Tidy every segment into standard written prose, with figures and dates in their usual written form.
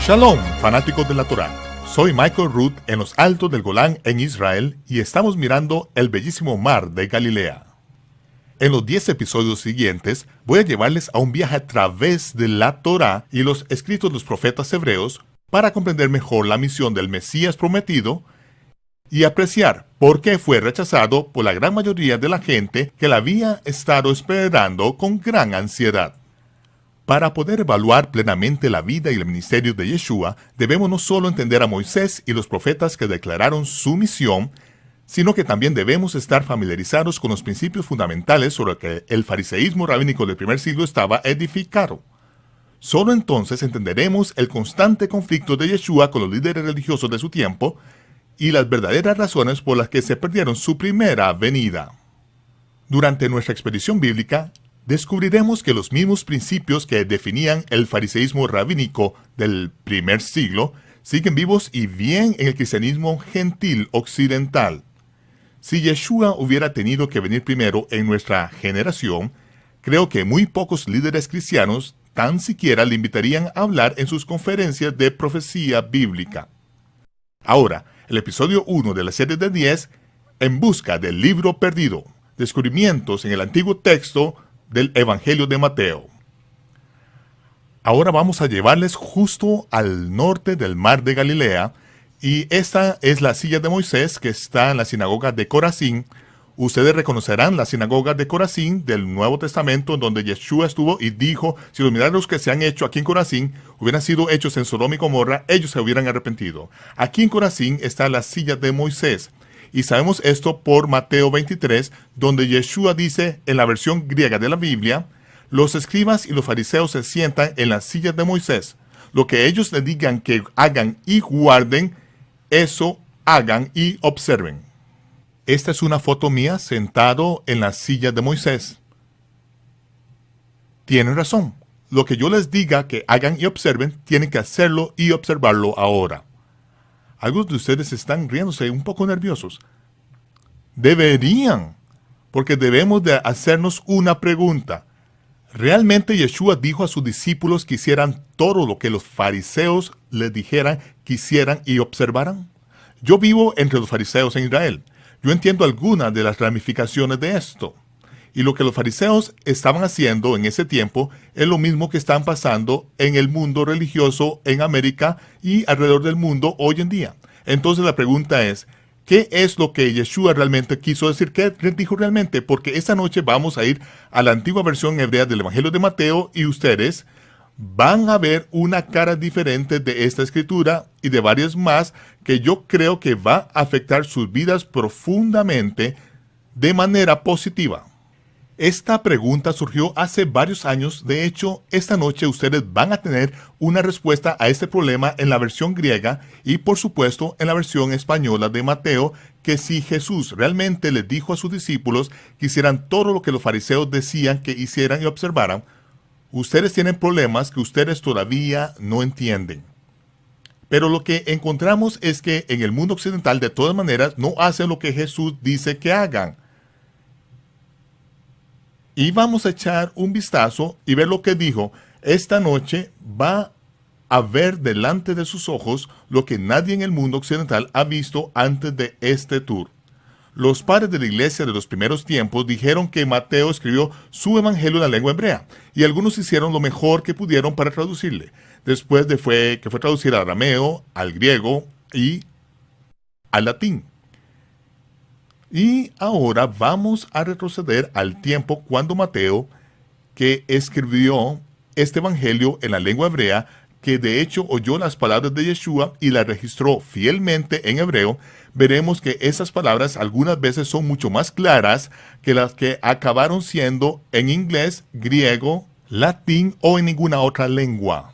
Shalom, fanáticos de la Torá. Soy Michael Root en los altos del Golán en Israel y estamos mirando el bellísimo mar de Galilea. En los 10 episodios siguientes voy a llevarles a un viaje a través de la Torá y los escritos de los profetas hebreos para comprender mejor la misión del Mesías prometido y apreciar por qué fue rechazado por la gran mayoría de la gente que la había estado esperando con gran ansiedad. Para poder evaluar plenamente la vida y el ministerio de Yeshua, debemos no solo entender a Moisés y los profetas que declararon su misión, sino que también debemos estar familiarizados con los principios fundamentales sobre los que el fariseísmo rabínico del primer siglo estaba edificado. Solo entonces entenderemos el constante conflicto de Yeshua con los líderes religiosos de su tiempo y las verdaderas razones por las que se perdieron su primera venida. Durante nuestra expedición bíblica, descubriremos que los mismos principios que definían el fariseísmo rabínico del primer siglo siguen vivos y bien en el cristianismo gentil occidental. Si Yeshua hubiera tenido que venir primero en nuestra generación, creo que muy pocos líderes cristianos tan siquiera le invitarían a hablar en sus conferencias de profecía bíblica. Ahora, el episodio 1 de la serie de 10, En busca del libro perdido, descubrimientos en el antiguo texto del Evangelio de Mateo. Ahora vamos a llevarles justo al norte del mar de Galilea, y esta es la silla de Moisés que está en la sinagoga de Corazín. Ustedes reconocerán la sinagoga de Corazín del Nuevo Testamento, donde Yeshua estuvo y dijo, si los milagros que se han hecho aquí en Corazín hubieran sido hechos en Sodoma y Gomorra, ellos se hubieran arrepentido. Aquí en Corazín está la silla de Moisés. Y sabemos esto por Mateo 23, donde Yeshua dice en la versión griega de la Biblia, los escribas y los fariseos se sientan en las sillas de Moisés. Lo que ellos le digan que hagan y guarden, eso hagan y observen. Esta es una foto mía sentado en la silla de Moisés. Tienen razón. Lo que yo les diga que hagan y observen, tienen que hacerlo y observarlo ahora. Algunos de ustedes están riéndose un poco nerviosos. Deberían, porque debemos de hacernos una pregunta. ¿Realmente Yeshua dijo a sus discípulos que hicieran todo lo que los fariseos les dijeran que hicieran y observaran? Yo vivo entre los fariseos en Israel. Yo entiendo algunas de las ramificaciones de esto. Y lo que los fariseos estaban haciendo en ese tiempo es lo mismo que están pasando en el mundo religioso en América y alrededor del mundo hoy en día. Entonces la pregunta es, ¿qué es lo que Yeshua realmente quiso decir? ¿Qué dijo realmente? Porque esta noche vamos a ir a la antigua versión hebrea del Evangelio de Mateo y ustedes van a ver una cara diferente de esta escritura y de varias más que yo creo que va a afectar sus vidas profundamente de manera positiva. Esta pregunta surgió hace varios años. De hecho, esta noche ustedes van a tener una respuesta a este problema en la versión griega y, por supuesto, en la versión española de Mateo, que si Jesús realmente les dijo a sus discípulos que hicieran todo lo que los fariseos decían que hicieran y observaran, ustedes tienen problemas que ustedes todavía no entienden. Pero lo que encontramos es que en el mundo occidental, de todas maneras, no hacen lo que Jesús dice que hagan. Y vamos a echar un vistazo y ver lo que dijo. Esta noche va a ver delante de sus ojos lo que nadie en el mundo occidental ha visto antes de este tour. Los padres de la iglesia de los primeros tiempos dijeron que Mateo escribió su evangelio en la lengua hebrea, y algunos hicieron lo mejor que pudieron para traducirle. Después que fue traducido al arameo, al griego y al latín. Y ahora vamos a retroceder al tiempo cuando Mateo, que escribió este evangelio en la lengua hebrea, que de hecho oyó las palabras de Yeshua y las registró fielmente en hebreo, veremos que esas palabras algunas veces son mucho más claras que las que acabaron siendo en inglés, griego, latín o en ninguna otra lengua.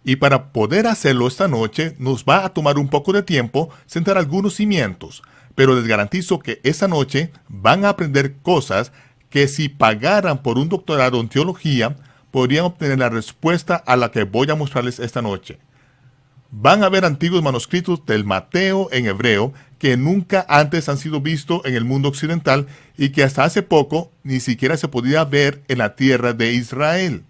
Y para poder hacerlo esta noche, nos va a tomar un poco de tiempo sentar algunos cimientos. Pero les garantizo que esa noche van a aprender cosas que si pagaran por un doctorado en teología, podrían obtener la respuesta a la que voy a mostrarles esta noche. Van a ver antiguos manuscritos del Mateo en hebreo que nunca antes han sido vistos en el mundo occidental y que hasta hace poco ni siquiera se podía ver en la tierra de Israel.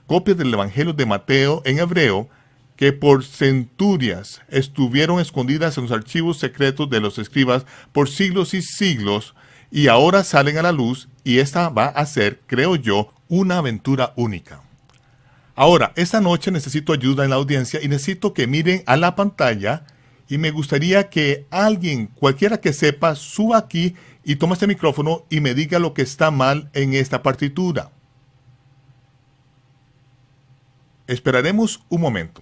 Copias del Evangelio de Mateo en hebreo que por centurias estuvieron escondidas en los archivos secretos de los escribas por siglos y siglos, y ahora salen a la luz, y esta va a ser, creo yo, una aventura única. Ahora, esta noche necesito ayuda en la audiencia y necesito que miren a la pantalla, y me gustaría que alguien, cualquiera que sepa, suba aquí y tome este micrófono y me diga lo que está mal en esta partitura. Esperaremos un momento.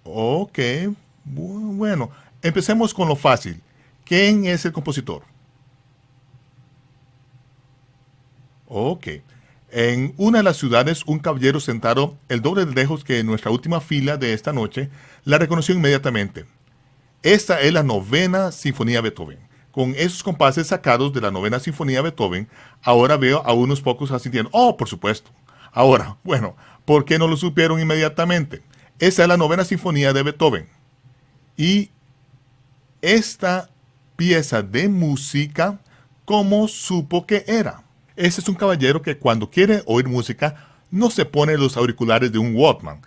Ok, bueno, empecemos con lo fácil. ¿Quién es el compositor? Ok. En una de las ciudades, un caballero sentado el doble de lejos que nuestra última fila de esta noche la reconoció inmediatamente. Esta es la novena sinfonía de Beethoven. Con esos compases sacados de la novena sinfonía de Beethoven, ahora veo a unos pocos asintiendo. Oh, por supuesto. Ahora, bueno, ¿por qué no lo supieron inmediatamente? Esa es la novena sinfonía de Beethoven. Y esta pieza de música, ¿cómo supo que era? Este es un caballero que cuando quiere oír música no se pone los auriculares de un Walkman.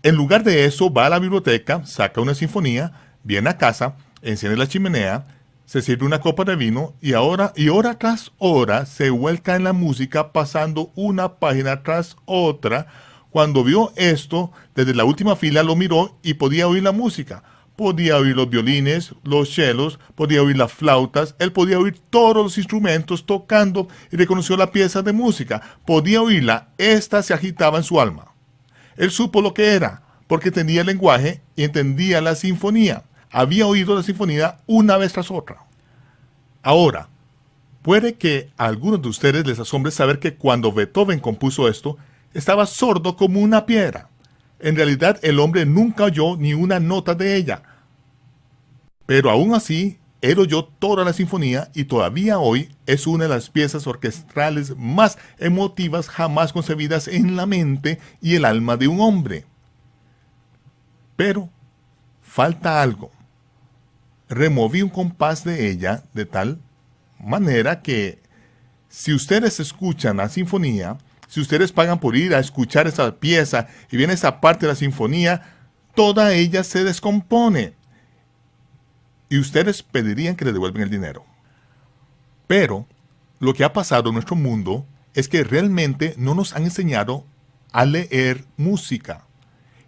En lugar de eso va a la biblioteca, saca una sinfonía, viene a casa, enciende la chimenea, se sirve una copa de vino y hora tras hora se vuelca en la música pasando una página tras otra. Cuando vio esto, desde la última fila lo miró y podía oír la música. Podía oír los violines, los chelos, podía oír las flautas, él podía oír todos los instrumentos tocando y reconoció la pieza de música. Podía oírla, esta se agitaba en su alma. Él supo lo que era, porque tenía el lenguaje y entendía la sinfonía. Había oído la sinfonía una vez tras otra. Ahora, puede que a algunos de ustedes les asombre saber que cuando Beethoven compuso esto, estaba sordo como una piedra. En realidad, el hombre nunca oyó ni una nota de ella. Pero aún así, él oyó toda la sinfonía y todavía hoy es una de las piezas orquestales más emotivas jamás concebidas en la mente y el alma de un hombre. Pero falta algo. Removí un compás de ella de tal manera que si ustedes escuchan la sinfonía, si ustedes pagan por ir a escuchar esa pieza y viene esa parte de la sinfonía, toda ella se descompone. Y ustedes pedirían que le devuelvan el dinero. Pero lo que ha pasado en nuestro mundo es que realmente no nos han enseñado a leer música.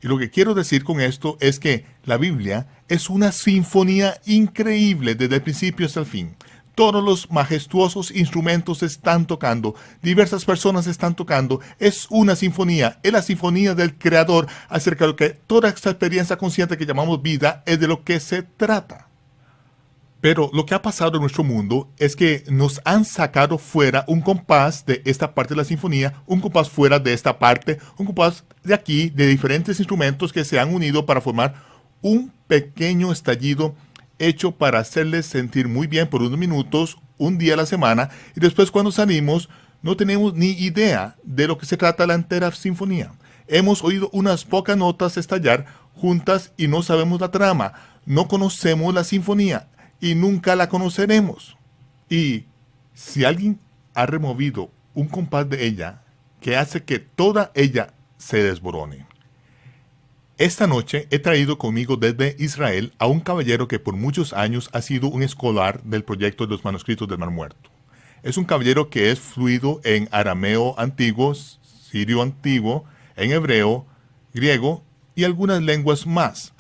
Y lo que quiero decir con esto es que la Biblia es una sinfonía increíble desde el principio hasta el fin. Todos los majestuosos instrumentos están tocando, diversas personas están tocando, es una sinfonía, es la sinfonía del Creador acerca de lo que toda esta experiencia consciente que llamamos vida es de lo que se trata. Pero lo que ha pasado en nuestro mundo es que nos han sacado fuera un compás de esta parte de la sinfonía, un compás fuera de esta parte, un compás de aquí, de diferentes instrumentos que se han unido para formar un pequeño estallido hecho para hacerles sentir muy bien por unos minutos, un día a la semana, y después cuando salimos no tenemos ni idea de lo que se trata la entera sinfonía. Hemos oído unas pocas notas estallar juntas y no sabemos la trama, no conocemos la sinfonía y nunca la conoceremos. Y si alguien ha removido un compás de ella que hace que toda ella se desborone. Esta noche he traído conmigo desde Israel a un caballero que por muchos años ha sido un escolar del proyecto de los manuscritos del Mar Muerto. Es un caballero que es fluido en arameo antiguo, sirio antiguo, en hebreo, griego y algunas lenguas más.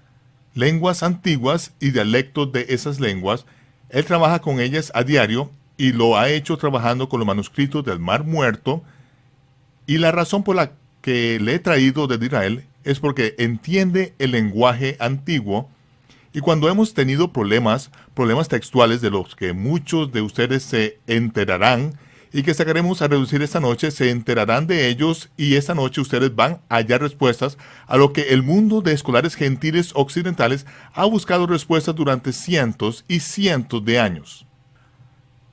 Lenguas antiguas y dialectos de esas lenguas. Él trabaja con ellas a diario y lo ha hecho trabajando con los manuscritos del Mar Muerto. Y la razón por la que le he traído desde Israel es porque entiende el lenguaje antiguo y cuando hemos tenido problemas textuales de los que muchos de ustedes se enterarán y que sacaremos a reducir esta noche, se enterarán de ellos y esta noche ustedes van a hallar respuestas a lo que el mundo de escolares gentiles occidentales ha buscado respuestas durante cientos y cientos de años.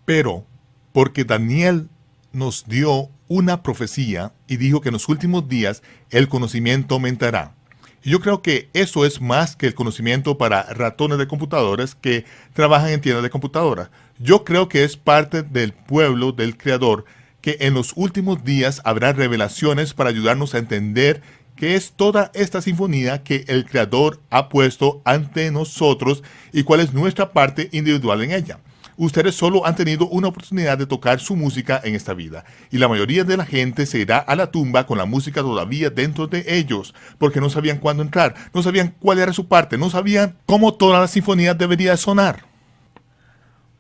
Pero, porque Daniel nos dio una profecía y dijo que en los últimos días el conocimiento aumentará. Y yo creo que eso es más que el conocimiento para ratones de computadoras que trabajan en tiendas de computadoras. Yo creo que es parte del pueblo del Creador que en los últimos días habrá revelaciones para ayudarnos a entender qué es toda esta sinfonía que el Creador ha puesto ante nosotros y cuál es nuestra parte individual en ella. Ustedes solo han tenido una oportunidad de tocar su música en esta vida, y la mayoría de la gente se irá a la tumba con la música todavía dentro de ellos, porque no sabían cuándo entrar, no sabían cuál era su parte, no sabían cómo toda la sinfonía debería sonar.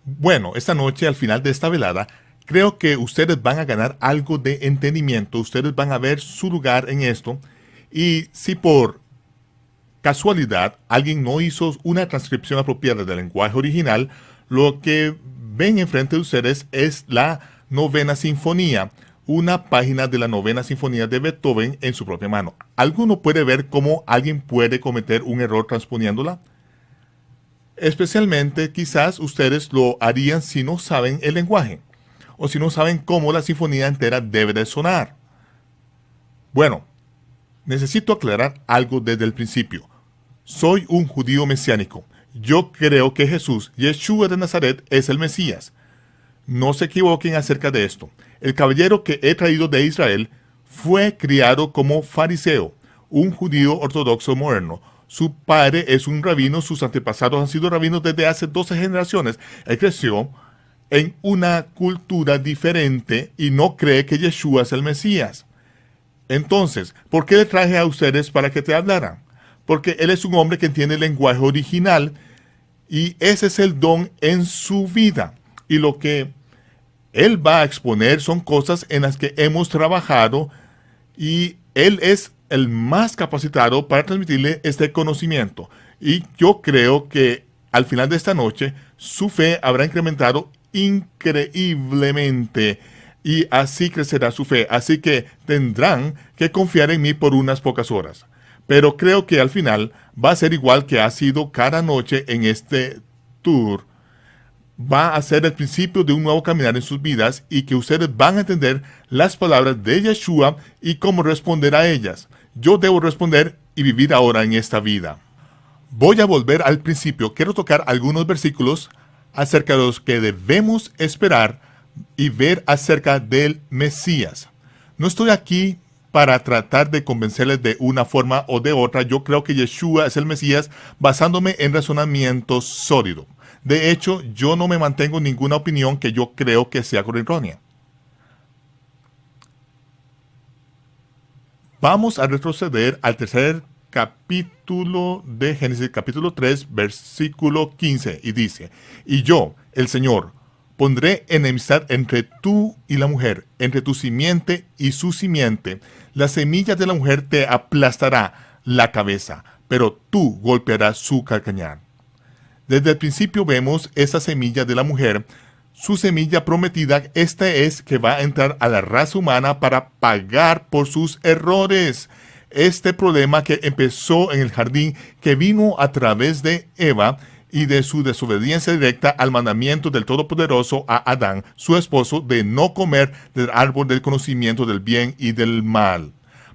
Bueno, esta noche, al final de esta velada, creo que ustedes van a ganar algo de entendimiento, ustedes van a ver su lugar en esto, y si por casualidad alguien no hizo una transcripción apropiada del lenguaje original, lo que ven enfrente de ustedes es la Novena Sinfonía, una página de la Novena Sinfonía de Beethoven en su propia mano. ¿Alguno puede ver cómo alguien puede cometer un error transponiéndola? Especialmente quizás ustedes lo harían si no saben el lenguaje, o si no saben cómo la sinfonía entera debe de sonar. Bueno, necesito aclarar algo desde el principio. Soy un judío mesiánico. Yo creo que Jesús, Yeshua de Nazaret, es el Mesías. No se equivoquen acerca de esto. El caballero que he traído de Israel fue criado como fariseo, un judío ortodoxo moderno. Su padre es un rabino, sus antepasados han sido rabinos desde hace 12 generaciones. Él creció en una cultura diferente y no cree que Yeshua es el Mesías. Entonces, ¿por qué le traje a ustedes para que te hablaran? Porque él es un hombre que entiende el lenguaje original y ese es el don en su vida. Y lo que él va a exponer son cosas en las que hemos trabajado y él es el más capacitado para transmitirle este conocimiento. Y yo creo que al final de esta noche su fe habrá incrementado increíblemente y así crecerá su fe. Así que tendrán que confiar en mí por unas pocas horas. Pero creo que al final va a ser igual que ha sido cada noche en este tour. Va a ser el principio de un nuevo caminar en sus vidas y que ustedes van a entender las palabras de Yeshua y cómo responder a ellas. Yo debo responder y vivir ahora en esta vida. Voy a volver al principio. Quiero tocar algunos versículos acerca de los que debemos esperar y ver acerca del Mesías. No estoy aquí para tratar de convencerles de una forma o de otra. Yo creo que Yeshua es el Mesías basándome en razonamiento sólido. De hecho, yo no me mantengo en ninguna opinión que yo creo que sea errónea. Vamos a retroceder al tercer capítulo de Génesis, capítulo 3, versículo 15, y dice: Y yo, el Señor, pondré enemistad entre tú y la mujer, entre tu simiente y su simiente. La semilla de la mujer te aplastará la cabeza, pero tú golpearás su calcañar. Desde el principio vemos esa semilla de la mujer, su semilla prometida. Esta es que va a entrar a la raza humana para pagar por sus errores. Este problema que empezó en el jardín, que vino a través de Eva y de su desobediencia directa al mandamiento del Todopoderoso a Adán, su esposo, de no comer del árbol del conocimiento del bien y del mal.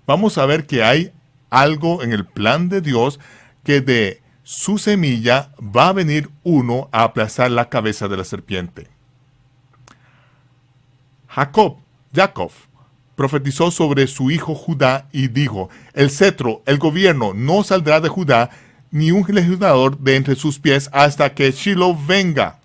Vamos a ver que hay algo en el plan de Dios, que de su semilla va a venir uno a aplastar la cabeza de la serpiente. Jacob profetizó sobre su hijo Judá y dijo: el cetro, el gobierno, no saldrá de Judá, ni un legislador de entre sus pies hasta que Shiloh venga.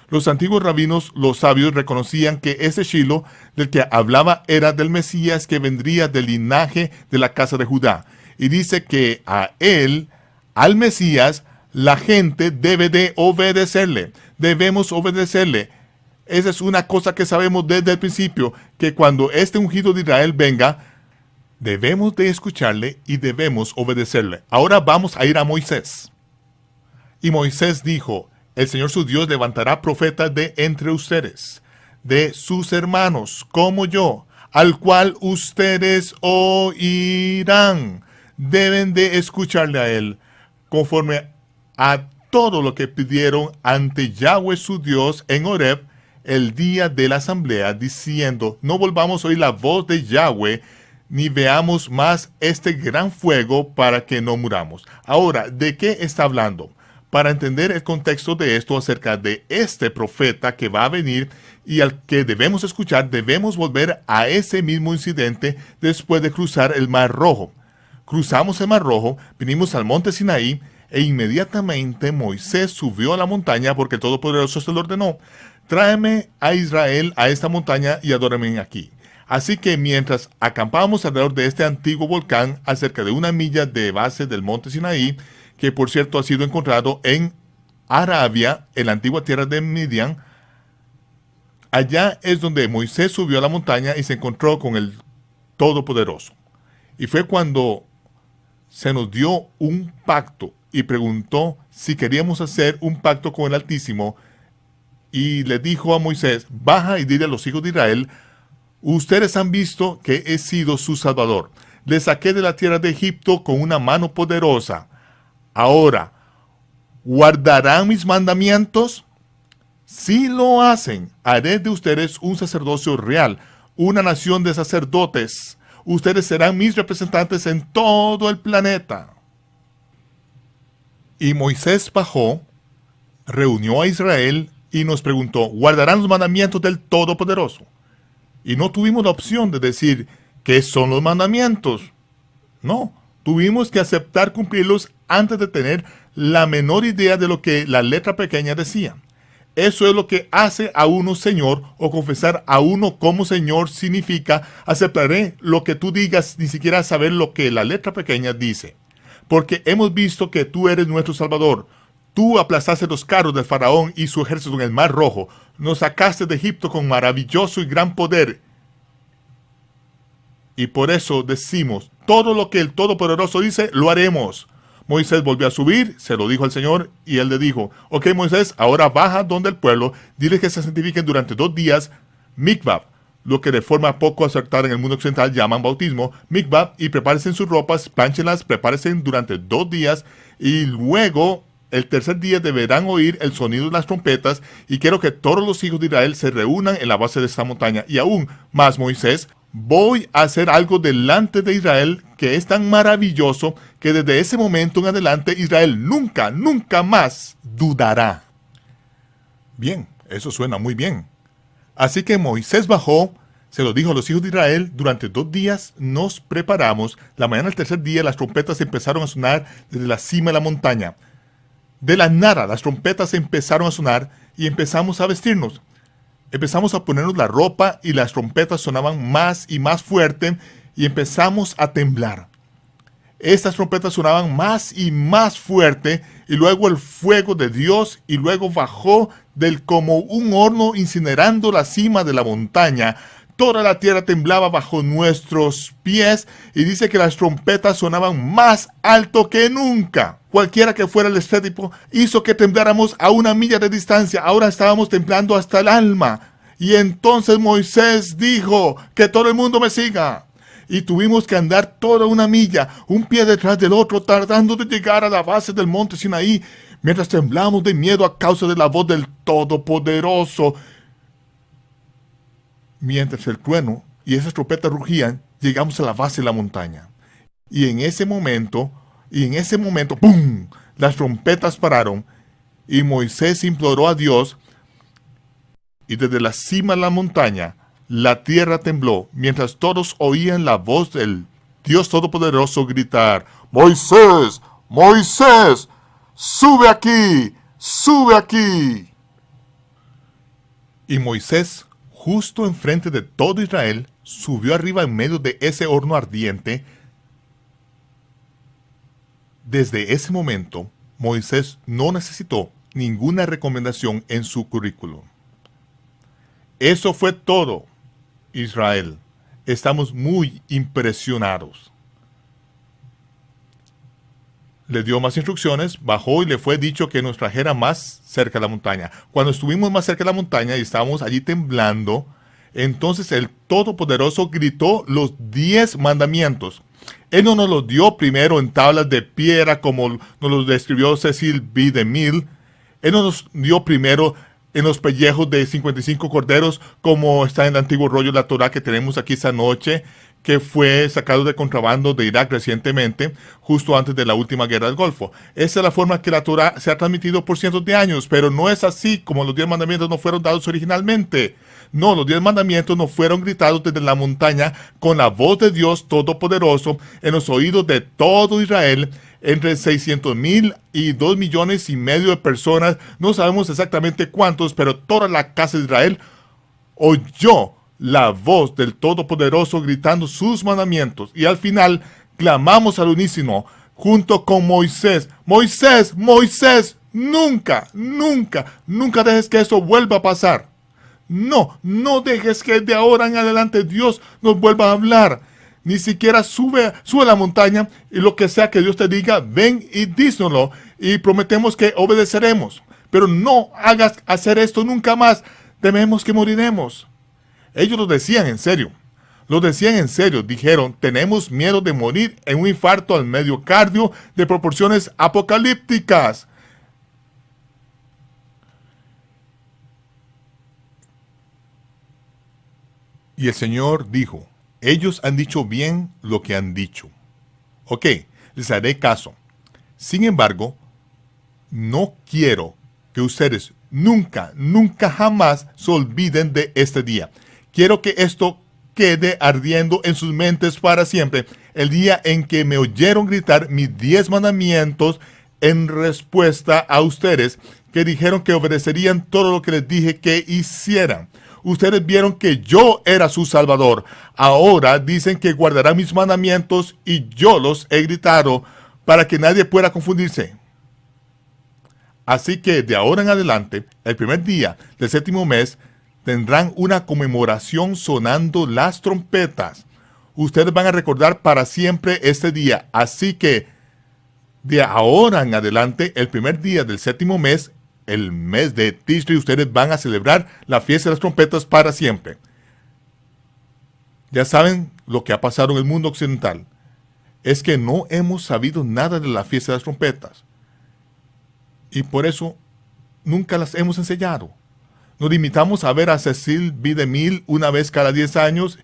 Los antiguos rabinos, los sabios, reconocían que ese Shiloh del que hablaba era del Mesías, que vendría del linaje de la casa de Judá. Y dice que a él, al Mesías, la gente debe de obedecerle. Debemos obedecerle. Esa es una cosa que sabemos desde el principio, que cuando este ungido de Israel venga, debemos de escucharle y debemos obedecerle. Ahora vamos a ir a Moisés. Y Moisés dijo: el Señor su Dios levantará profetas de entre ustedes, de sus hermanos, como yo, al cual ustedes oirán. Deben de escucharle a él, conforme a todo lo que pidieron ante Yahweh su Dios en Horeb, el día de la asamblea, diciendo: no volvamos a oír la voz de Yahweh, ni veamos más este gran fuego, para que no muramos. Ahora, ¿de qué está hablando? para entender el contexto de esto acerca de este profeta que va a venir y al que debemos escuchar, debemos volver a ese mismo incidente después de cruzar el Mar Rojo. Cruzamos el Mar Rojo, vinimos al monte Sinaí, e inmediatamente Moisés subió a la montaña porque el Todopoderoso se lo ordenó. Tráeme a Israel a esta montaña y adórame aquí. Así que mientras acampábamos alrededor de este antiguo volcán a cerca de 1 milla de base del monte Sinaí, que por cierto ha sido encontrado en Arabia, en la antigua tierra de Midian, allá es donde Moisés subió a la montaña y se encontró con el Todopoderoso. Y fue cuando se nos dio un pacto y preguntó si queríamos hacer un pacto con el Altísimo, y le dijo a Moisés: baja y dile a los hijos de Israel, ustedes han visto que he sido su salvador. Les saqué de la tierra de Egipto con una mano poderosa. Ahora, ¿guardarán mis mandamientos? Si lo hacen, haré de ustedes un sacerdocio real, una nación de sacerdotes. Ustedes serán mis representantes en todo el planeta. Y Moisés bajó, reunió a Israel y nos preguntó: ¿guardarán los mandamientos del Todopoderoso? Y no tuvimos la opción de decir ¿qué son los mandamientos? No, tuvimos que aceptar cumplirlos antes de tener la menor idea de lo que la letra pequeña decía. Eso es lo que hace a uno Señor, o confesar a uno como Señor significa: aceptaré lo que tú digas, ni siquiera saber lo que la letra pequeña dice. Porque hemos visto que tú eres nuestro Salvador. Tú aplastaste los carros del faraón y su ejército en el Mar Rojo. Nos sacaste de Egipto con maravilloso y gran poder. Y por eso decimos: todo lo que el Todopoderoso dice, lo haremos. Moisés volvió a subir, se lo dijo al Señor, y él le dijo: ok, Moisés, ahora baja donde el pueblo, dile que se santifiquen durante 2 días, mikvah, lo que de forma poco acertada en el mundo occidental llaman bautismo, mikvah, y prepárense sus ropas, planchenlas, prepárense durante 2 días, y luego el tercer día deberán oír el sonido de las trompetas, y quiero que todos los hijos de Israel se reúnan en la base de esta montaña. Y aún más, Moisés, voy a hacer algo delante de Israel que es tan maravilloso que desde ese momento en adelante Israel nunca, nunca más dudará. Bien, eso suena muy bien. Así que Moisés bajó, se lo dijo a los hijos de Israel: durante 2 días nos preparamos. La mañana del tercer día las trompetas empezaron a sonar desde la cima de la montaña. De la nada las trompetas empezaron a sonar y empezamos a vestirnos. Empezamos a ponernos la ropa y las trompetas sonaban más y más fuerte y empezamos a temblar. Estas trompetas sonaban más y más fuerte, y luego el fuego de Dios, y luego bajó del como un horno incinerando la cima de la montaña. Toda la tierra temblaba bajo nuestros pies, y dice que las trompetas sonaban más alto que nunca. Cualquiera que fuera el estético hizo que tembláramos a 1 milla de distancia. Ahora estábamos temblando hasta el alma. Y entonces Moisés dijo: que todo el mundo me siga. Y tuvimos que andar toda 1 milla, un pie detrás del otro, tratando de llegar a la base del monte Sinaí, mientras temblamos de miedo a causa de la voz del Todopoderoso. Mientras el trueno y esas trompetas rugían, llegamos a la base de la montaña. Y en ese momento, ¡pum!, las trompetas pararon, y Moisés imploró a Dios, y desde la cima de la montaña, la tierra tembló, mientras todos oían la voz del Dios Todopoderoso gritar: ¡Moisés! ¡Moisés! ¡Sube aquí! ¡Sube aquí! Y Moisés, justo enfrente de todo Israel, subió arriba en medio de ese horno ardiente. Desde ese momento, Moisés no necesitó ninguna recomendación en su currículum. Eso fue todo, Israel. Estamos muy impresionados. Le dio más instrucciones, bajó y le fue dicho que nos trajera más cerca de la montaña. Cuando estuvimos más cerca de la montaña y estábamos allí temblando, entonces el Todopoderoso gritó los 10 mandamientos. Él no nos los dio primero en tablas de piedra como nos los describió Cecil B. DeMille. Él no nos dio primero en los pellejos de 55 corderos, como está en el antiguo rollo de la Torá que tenemos aquí esta noche, que fue sacado de contrabando de Irak recientemente, justo antes de la última guerra del Golfo. Esa es la forma que la Torá se ha transmitido por cientos de años, pero no es así como los 10 mandamientos no fueron dados originalmente. No, los 10 mandamientos no fueron gritados desde la montaña con la voz de Dios Todopoderoso en los oídos de todo Israel, entre 600,000 y 2,5 millones de personas, no sabemos exactamente cuántos, pero toda la casa de Israel oyó la voz del Todopoderoso gritando sus mandamientos. Y al final clamamos al unísono junto con Moisés: Moisés, Moisés, nunca, nunca, nunca dejes que eso vuelva a pasar. No, no dejes que de ahora en adelante Dios nos vuelva a hablar. Ni siquiera sube a la montaña y lo que sea que Dios te diga, ven y dísnoslo y prometemos que obedeceremos. Pero no hagas hacer esto nunca más. Tememos que moriremos. Ellos lo decían en serio. Lo decían en serio. Dijeron: tenemos miedo de morir en un infarto al miocardio de proporciones apocalípticas. Y el Señor dijo: ellos han dicho bien lo que han dicho. Ok, les haré caso. Sin embargo, no quiero que ustedes nunca, nunca jamás se olviden de este día. Quiero que esto quede ardiendo en sus mentes para siempre. El día en que me oyeron gritar mis 10 mandamientos en respuesta a ustedes, que dijeron que obedecerían todo lo que les dije que hicieran. Ustedes vieron que yo era su Salvador. Ahora dicen que guardarán mis mandamientos y yo los he gritado para que nadie pueda confundirse. Así que de ahora en adelante, el primer día del 7º mes, tendrán una conmemoración sonando las trompetas. Ustedes van a recordar para siempre este día. Así que de ahora en adelante, el primer día del 7º mes, el mes de Tishri, ustedes van a celebrar la fiesta de las trompetas para siempre. Ya saben lo que ha pasado en el mundo occidental. Es que no hemos sabido nada de la fiesta de las trompetas. Y por eso nunca las hemos enseñado. Nos limitamos a ver a Cecil B. DeMille una vez cada 10 años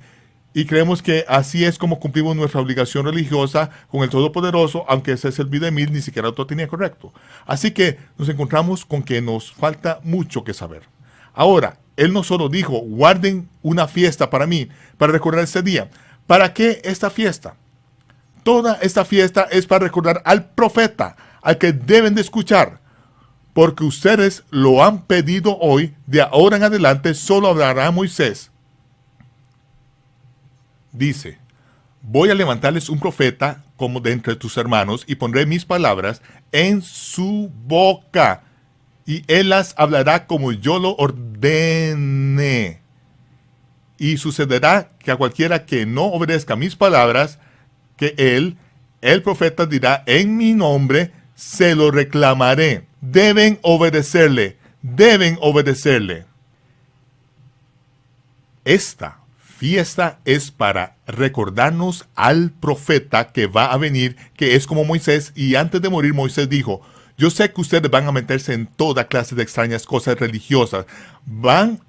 y creemos que así es como cumplimos nuestra obligación religiosa con el Todopoderoso, aunque Cecil B. DeMille ni siquiera lo tenía correcto. Así que nos encontramos con que nos falta mucho que saber. Ahora, él no solo dijo: guarden una fiesta para mí, para recordar este día. ¿Para qué esta fiesta? Toda esta fiesta es para recordar al profeta, al que deben de escuchar. Porque ustedes lo han pedido hoy, de ahora en adelante solo hablará Moisés. Dice: voy a levantarles un profeta como de entre tus hermanos y pondré mis palabras en su boca y él las hablará como yo lo ordene. Y sucederá que a cualquiera que no obedezca mis palabras, que él, el profeta, dirá en mi nombre, se lo reclamaré. Deben obedecerle, deben obedecerle. Esta fiesta es para recordarnos al profeta que va a venir, que es como Moisés, y antes de morir Moisés dijo: yo sé que ustedes van a meterse en toda clase de extrañas cosas religiosas, van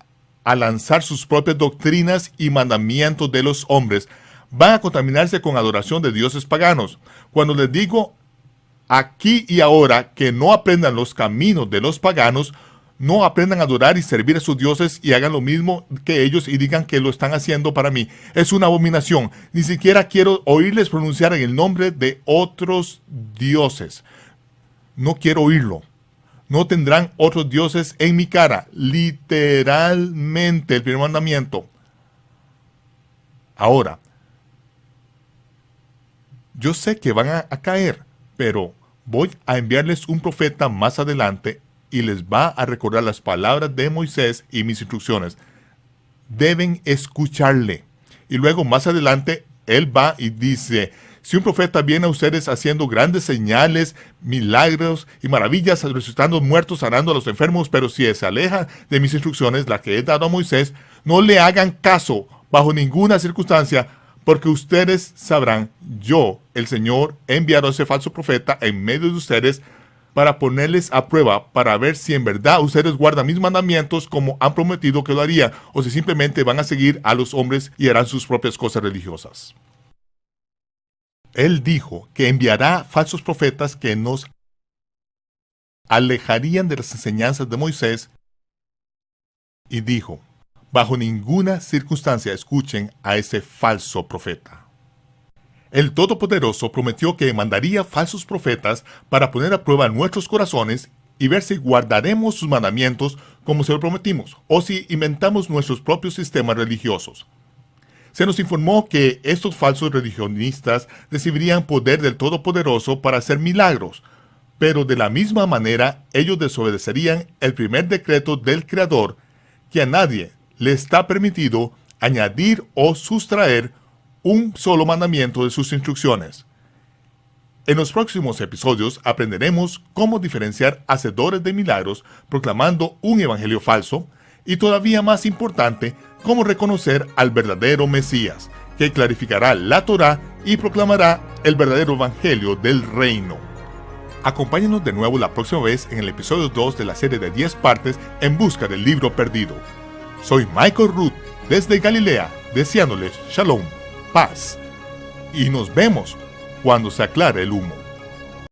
a lanzar sus propias doctrinas y mandamientos de los hombres, van a contaminarse con adoración de dioses paganos. Cuando les digo aquí y ahora que no aprendan los caminos de los paganos, no aprendan a adorar y servir a sus dioses y hagan lo mismo que ellos y digan que lo están haciendo para mí. Es una abominación. Ni siquiera quiero oírles pronunciar en el nombre de otros dioses. No quiero oírlo. No tendrán otros dioses en mi cara. Literalmente, el primer mandamiento. Ahora, yo sé que van a caer, pero voy a enviarles un profeta más adelante y les va a recordar las palabras de Moisés y mis instrucciones. Deben escucharle. Y luego más adelante, él va y dice: si un profeta viene a ustedes haciendo grandes señales, milagros y maravillas, resucitando muertos, sanando a los enfermos, pero si se aleja de mis instrucciones, las que he dado a Moisés, no le hagan caso bajo ninguna circunstancia, porque ustedes sabrán, yo, el Señor, he enviado a ese falso profeta en medio de ustedes para ponerles a prueba para ver si en verdad ustedes guardan mis mandamientos como han prometido que lo harían, o si simplemente van a seguir a los hombres y harán sus propias cosas religiosas. Él dijo que enviará falsos profetas que nos alejarían de las enseñanzas de Moisés, y dijo: bajo ninguna circunstancia escuchen a ese falso profeta. El Todopoderoso prometió que mandaría falsos profetas para poner a prueba nuestros corazones y ver si guardaremos sus mandamientos como se lo prometimos, o si inventamos nuestros propios sistemas religiosos. Se nos informó que estos falsos religionistas recibirían poder del Todopoderoso para hacer milagros, pero de la misma manera ellos desobedecerían el primer decreto del Creador, que a nadie le está permitido añadir o sustraer un solo mandamiento de sus instrucciones. En los próximos episodios aprenderemos cómo diferenciar hacedores de milagros proclamando un evangelio falso, y todavía más importante, cómo reconocer al verdadero Mesías, que clarificará la Torá y proclamará el verdadero evangelio del reino. Acompáñenos de nuevo la próxima vez en el episodio 2 de la serie de 10 partes En busca del libro perdido. Soy Michael Root desde Galilea, deseándoles Shalom, paz, y nos vemos cuando se aclare el humo.